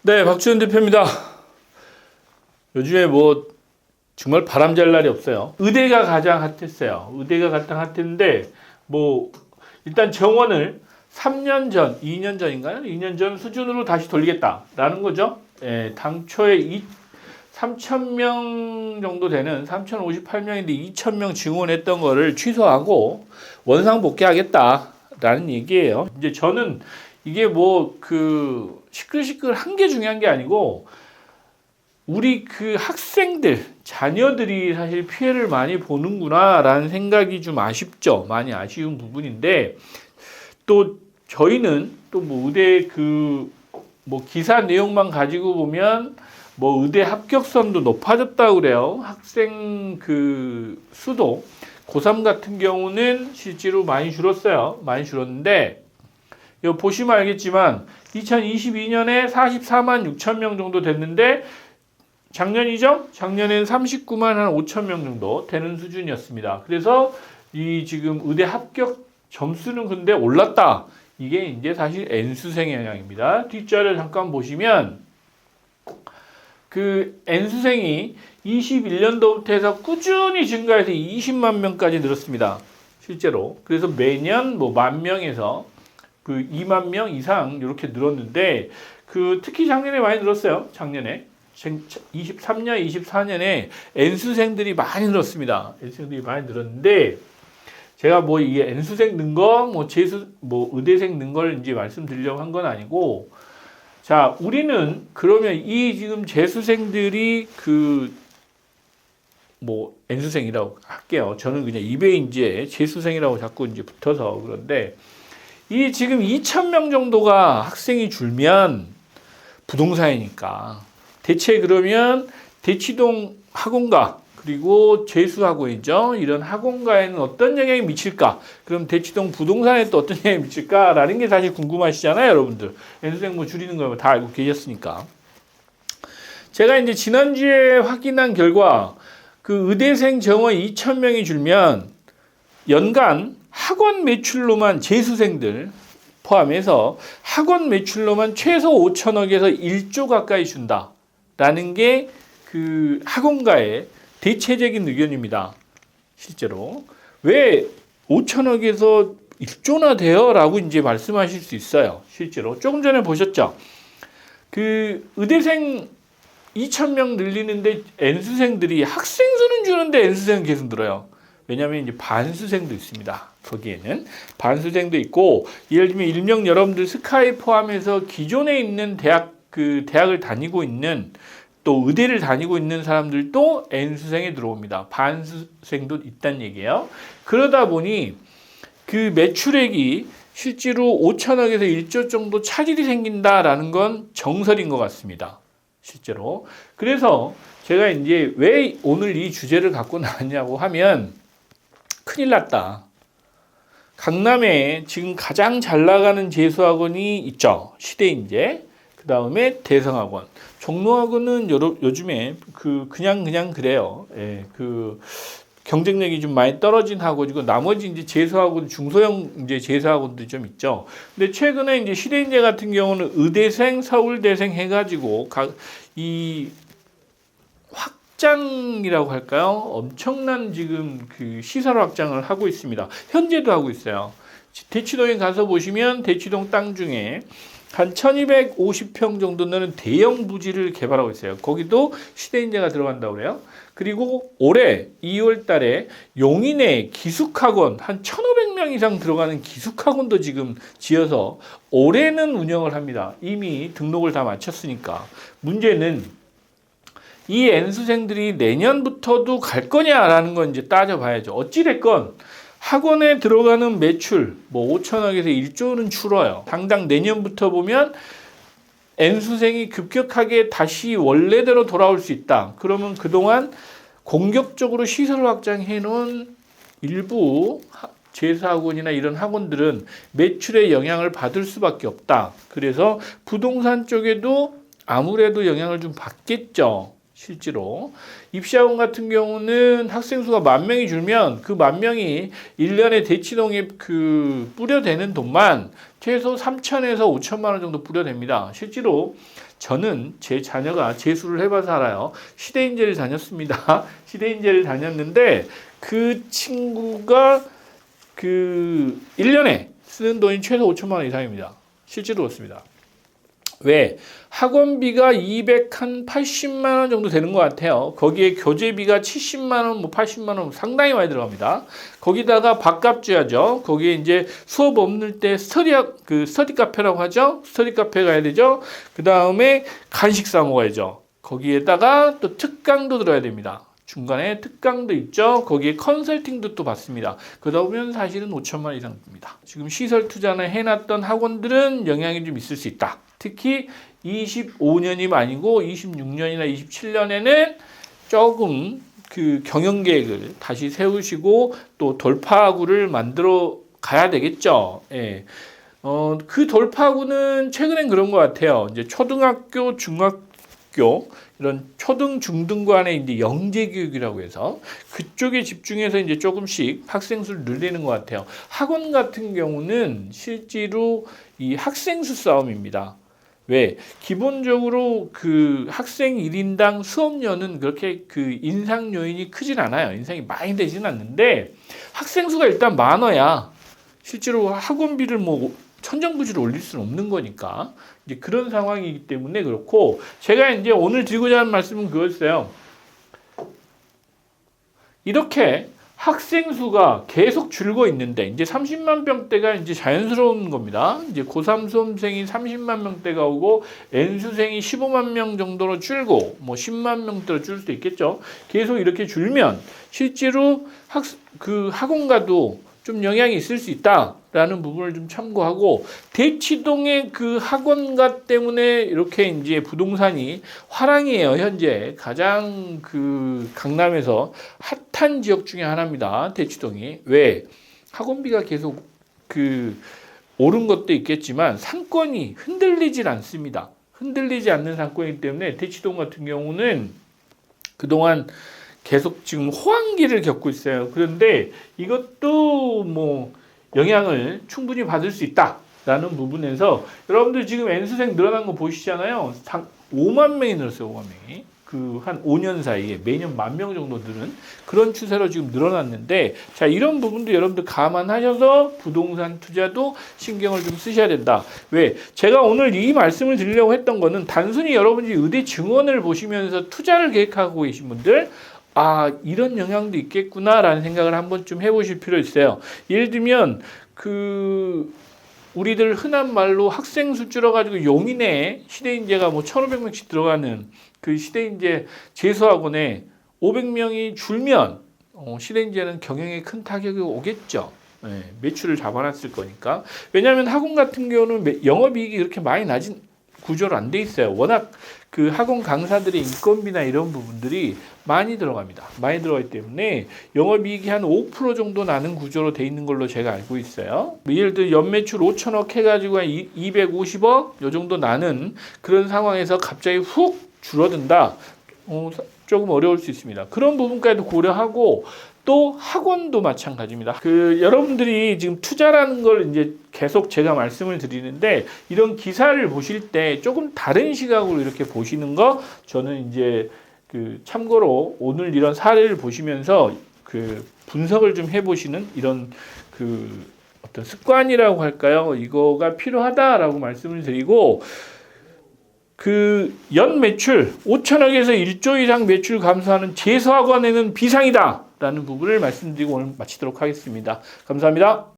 네, 박주현 대표입니다. 요즘에 뭐 정말 바람 잘 날이 없어요. 의대가 가장 핫했어요. 의대가 가장 핫했는데 뭐 일단 정원을 3년 전, 2년 전인가요? 2년 전 수준으로 다시 돌리겠다라는 거죠. 예, 당초에 3,000명 정도 되는 3,058명인데 2,000명 증원했던 거를 취소하고 원상 복귀하겠다라는 얘기예요. 이제 저는 이게 뭐 시끌시끌한 게 중요한 게 아니고 우리 그 학생들, 자녀들이 사실 피해를 많이 보는구나라는 생각이 좀 아쉽죠. 많이 아쉬운 부분인데 또 저희는 또 뭐 의대 뭐 기사 내용만 가지고 보면 뭐 의대 합격선도 높아졌다고 그래요. 학생 수도 고3 같은 경우는 실제로 많이 줄었어요. 많이 줄었는데 여기 보시면 알겠지만 2022년에 44만 6천 명 정도 됐는데 작년이죠? 작년에는 39만 한 5천 명 정도 되는 수준이었습니다. 그래서 이 지금 의대 합격 점수는 근데 올랐다. 이게 이제 사실 N수생의 영향입니다. 뒷자를 잠깐 보시면 N수생이 21년도부터 해서 꾸준히 증가해서 20만 명까지 늘었습니다. 실제로. 그래서 매년 뭐 10,000명에서 2만 명 이상 이렇게 늘었는데 특히 작년에 많이 늘었어요. 작년에 23년, 24년에 N수생들이 많이 늘었습니다. N수생들이 많이 늘었는데 제가 뭐 이게 N수생 는 거, 의대생 는 걸 이제 말씀드리려고 한 건 아니고 자, 우리는 그러면 이 지금 재수생들이 N수생이라고 할게요. 저는 그냥 입에 이제 재수생이라고 자꾸 이제 붙어서 그런데 이 지금 2,000명 정도가 학생이 줄면 부동산이니까 대체 그러면 대치동 학원가 그리고 재수학원이죠. 이런 학원가에는 어떤 영향이 미칠까? 그럼 대치동 부동산에 또 어떤 영향이 미칠까라는 게 사실 궁금하시잖아요, 여러분들. N수생 뭐 줄이는 거 다 알고 계셨으니까. 제가 이제 지난주에 확인한 결과 의대생 정원 2,000명이 줄면 연간 학원 매출로만 재수생들 포함해서 학원 매출로만 최소 5천억에서 1조 가까이 준다라는 게 학원가의 대체적인 의견입니다. 실제로 왜 5천억에서 1조나 돼요? 라고 이제 말씀하실 수 있어요. 실제로 조금 전에 보셨죠? 의대생 2,000명 늘리는데 N수생들이 학생 수는 주는데 N수생은 계속 늘어요. 왜냐하면 이제 반수생도 있습니다. 거기에는 반수생도 있고 예를 들면 일명 여러분들 스카이 포함해서 기존에 있는 대학을 다니고 있는 또 의대를 다니고 있는 사람들도 N수생에 들어옵니다. 반수생도 있다는 얘기예요. 그러다 보니 매출액이 실제로 5천억에서 1조 정도 차질이 생긴다라는 건 정설인 것 같습니다. 실제로. 그래서 제가 이제 왜 오늘 이 주제를 갖고 나왔냐고 하면 큰일 났다. 강남에 지금 가장 잘 나가는 재수학원이 있죠. 시대인재. 그 다음에 대성학원. 종로학원은 요즘에 그냥 그래요. 예, 경쟁력이 좀 많이 떨어진 학원이고 나머지 이제 재수학원 중소형 이제 재수학원도 좀 있죠. 근데 최근에 이제 시대인재 같은 경우는 의대생, 서울대생 해가지고 이 확장이라고 할까요? 엄청난 지금 시설 확장을 하고 있습니다. 현재도 하고 있어요. 대치동에 가서 보시면 대치동 땅 중에 한 1,250평 정도 되는 대형 부지를 개발하고 있어요. 거기도 시대인재가 들어간다고 그래요. 그리고 올해 2월 달에 용인에 기숙학원 한 1,500명 이상 들어가는 기숙학원도 지금 지어서 올해는 운영을 합니다. 이미 등록을 다 마쳤으니까. 문제는 이 N수생들이 내년부터도 갈 거냐라는 건 이제 따져봐야죠. 어찌됐건 학원에 들어가는 매출 5천억에서 1조는 줄어요. 당장 내년부터 보면 N수생이 급격하게 다시 원래대로 돌아올 수 있다. 그러면 그동안 공격적으로 시설 확장해 놓은 일부 재수학원이나 이런 학원들은 매출에 영향을 받을 수밖에 없다. 그래서 부동산 쪽에도 아무래도 영향을 좀 받겠죠. 실제로 입시학원 같은 경우는 학생 수가 10,000명이 줄면 그 10,000명이 1년에 대치동에 뿌려대는 돈만 최소 3천에서 5천만 원 정도 뿌려댑니다. 실제로 저는 제 자녀가 재수를 해봐서 알아요. 시대인재를 다녔습니다. 시대인재를 다녔는데 그 친구가 그 1년에 쓰는 돈이 최소 5천만 원 이상입니다. 실제로 그렇습니다. 왜? 학원비가 280만 원 정도 되는 것 같아요. 거기에 교재비가 70만 원, 뭐 80만 원 상당히 많이 들어갑니다. 거기다가 밥값 줘야죠. 거기에 이제 수업 없는 때 스터디 카페라고 하죠. 스터디 카페 가야 되죠. 그 다음에 간식 사 먹어야죠. 거기에다가 또 특강도 들어야 됩니다. 중간에 특강도 있죠. 거기에 컨설팅도 또 받습니다. 그러다 보면 사실은 5천만 원 이상 듭니다. 지금 시설 투자나 해놨던 학원들은 영향이 좀 있을 수 있다. 특히 25년이 아니고 26년이나 27년에는 조금 그 경영 계획을 다시 세우시고 또 돌파구를 만들어 가야 되겠죠. 예. 그 돌파구는 최근엔 그런 것 같아요. 이제 초등학교, 중학교 이런 초등, 중등간의 이제 영재 교육이라고 해서 그쪽에 집중해서 이제 조금씩 학생 수를 늘리는 것 같아요. 학원 같은 경우는 실제로 이 학생 수 싸움입니다. 왜? 기본적으로 그 학생 1인당 수업료는 그렇게 그 인상 요인이 크진 않아요. 인상이 많이 되진 않는데 학생 수가 일단 많아야 실제로 학원비를 뭐 천정부지를 올릴 수는 없는 거니까 이제 그런 상황이기 때문에 그렇고 제가 이제 오늘 드리고자 하는 말씀은 그거였어요. 이렇게 학생 수가 계속 줄고 있는데 이제 30만 명대가 이제 자연스러운 겁니다. 이제 고3 수험생이 30만 명대가 오고 N수생이 15만 명 정도로 줄고 뭐 10만 명대로 줄 수도 있겠죠. 계속 이렇게 줄면 실제로 학원가도 좀 영향이 있을 수 있다라는 부분을 좀 참고하고 대치동의 그 학원가 때문에 이렇게 이제 부동산이 화랑이에요. 현재 가장 그 강남에서 핫한 지역 중에 하나입니다. 대치동이. 왜? 학원비가 계속 그 오른 것도 있겠지만 상권이 흔들리질 않습니다. 흔들리지 않는 상권이기 때문에 대치동 같은 경우는 그동안 계속 지금 호황기를 겪고 있어요. 그런데 이것도 뭐 영향을 충분히 받을 수 있다라는 부분에서 여러분들 지금 N수생 늘어난 거 보시잖아요. 5만 명이 늘었어요. 5만 명이. 그 한 5년 사이에 매년 1만 명 정도 늘은 그런 추세로 지금 늘어났는데 자 이런 부분도 여러분들 감안하셔서 부동산 투자도 신경을 좀 쓰셔야 된다. 왜? 제가 오늘 이 말씀을 드리려고 했던 거는 단순히 여러분이 의대 증원을 보시면서 투자를 계획하고 계신 분들 이런 영향도 있겠구나라는 생각을 한번 좀 해보실 필요 있어요. 예를 들면 우리들 흔한 말로 학생 수 줄여가지고 용인에 시대인재가 뭐 1,500명씩 들어가는 그 시대인재 재수학원에 500명이 줄면 시대인재는 경영에 큰 타격이 오겠죠. 네, 매출을 잡아놨을 거니까. 왜냐하면 학원 같은 경우는 영업이익이 그렇게 많이 나진 구조로 안 돼 있어요. 워낙 그 학원 강사들의 인건비나 이런 부분들이 많이 들어갑니다. 많이 들어가기 때문에 영업이익이 한 5% 정도 나는 구조로 돼 있는 걸로 제가 알고 있어요. 예를 들어 연매출 5천억 해가지고 한 250억 요 정도 나는 그런 상황에서 갑자기 훅 줄어든다. 조금 어려울 수 있습니다. 그런 부분까지도 고려하고 또 학원도 마찬가지입니다. 여러분들이 지금 투자라는 걸 이제 계속 제가 말씀을 드리는데 이런 기사를 보실 때 조금 다른 시각으로 이렇게 보시는 거 저는 이제 참고로 오늘 이런 사례를 보시면서 분석을 좀 해보시는 이런 어떤 습관이라고 할까요? 이거가 필요하다라고 말씀을 드리고 연 매출 5천억에서 1조 이상 매출 감소하는 재수학원에는 비상이다 라는 부분을 말씀드리고 오늘 마치도록 하겠습니다. 감사합니다.